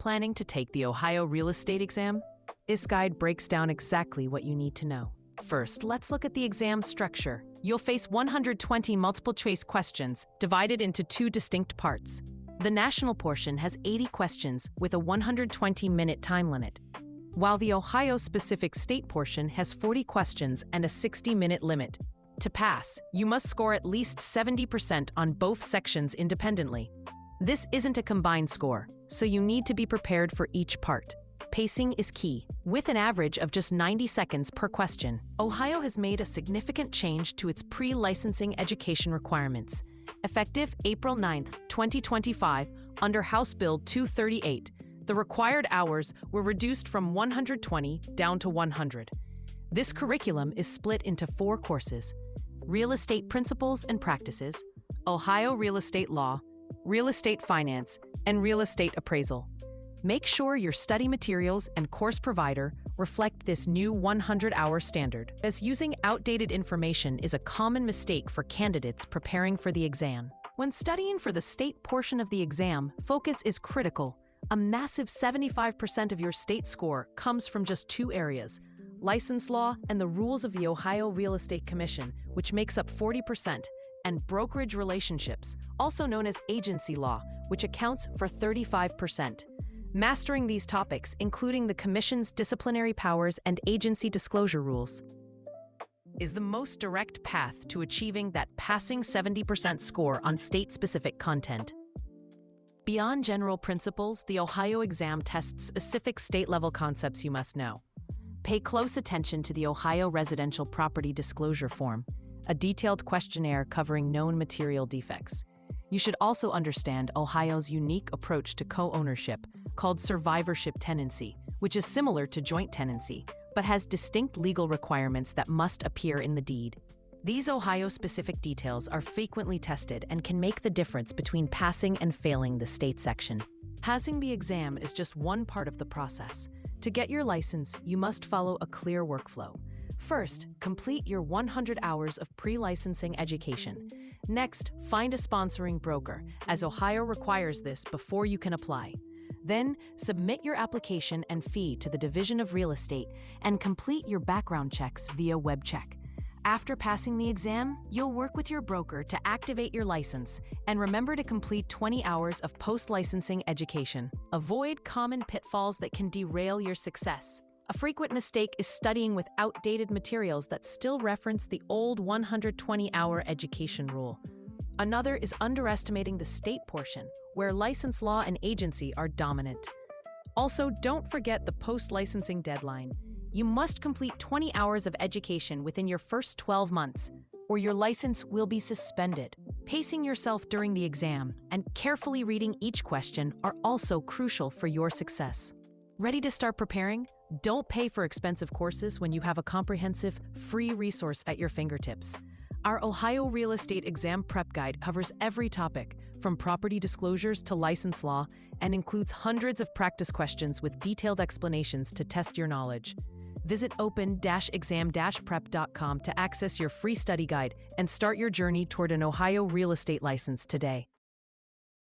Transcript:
Planning to take the Ohio real estate exam? This guide breaks down exactly what you need to know. First, let's look at the exam structure. You'll face 120 multiple-choice questions divided into two distinct parts. The national portion has 80 questions with a 120-minute time limit, while the Ohio-specific state portion has 40 questions and a 60-minute limit. To pass, you must score at least 70% on both sections independently. This isn't a combined score, so you need to be prepared for each part. Pacing is key. With an average of just 90 seconds per question, Ohio has made a significant change to its pre-licensing education requirements. Effective April 9, 2025, under House Bill 238, the required hours were reduced from 120 down to 100. This curriculum is split into 4 courses: Real Estate Principles and Practices, Ohio Real Estate Law, Real Estate Finance, and Real Estate Appraisal. Make sure your study materials and course provider reflect this new 100-hour standard, as using outdated information is a common mistake for candidates preparing for the exam. When studying for the state portion of the exam, focus is critical. A massive 75% of your state score comes from just 2 areas: license law and the rules of the Ohio Real Estate Commission, which makes up 40%, and brokerage relationships, also known as agency law, which accounts for 35%. Mastering these topics, including the Commission's disciplinary powers and agency disclosure rules, is the most direct path to achieving that passing 70% score on state-specific content. Beyond general principles, the Ohio exam tests specific state-level concepts you must know. Pay close attention to the Ohio Residential Property Disclosure Form, a detailed questionnaire covering known material defects. You should also understand Ohio's unique approach to co-ownership, called survivorship tenancy, which is similar to joint tenancy, but has distinct legal requirements that must appear in the deed. These Ohio-specific details are frequently tested and can make the difference between passing and failing the state section. Passing the exam is just one part of the process. To get your license, you must follow a clear workflow. First, complete your 100 hours of pre-licensing education. Next, find a sponsoring broker, as Ohio requires this before you can apply. Then, submit your application and fee to the Division of Real Estate and complete your background checks via WebCheck. After passing the exam, you'll work with your broker to activate your license, and remember to complete 20 hours of post-licensing education. Avoid common pitfalls that can derail your success. A frequent mistake is studying with outdated materials that still reference the old 120-hour education rule. Another is underestimating the state portion, where license law and agency are dominant. Also, don't forget the post-licensing deadline. You must complete 20 hours of education within your first 12 months, or your license will be suspended. Pacing yourself during the exam and carefully reading each question are also crucial for your success. Ready to start preparing? Don't pay for expensive courses when you have a comprehensive, free resource at your fingertips. Our Ohio Real Estate Exam Prep Guide covers every topic, from property disclosures to license law, and includes hundreds of practice questions with detailed explanations to test your knowledge. Visit open-exam-prep.com to access your free study guide and start your journey toward an Ohio real estate license today.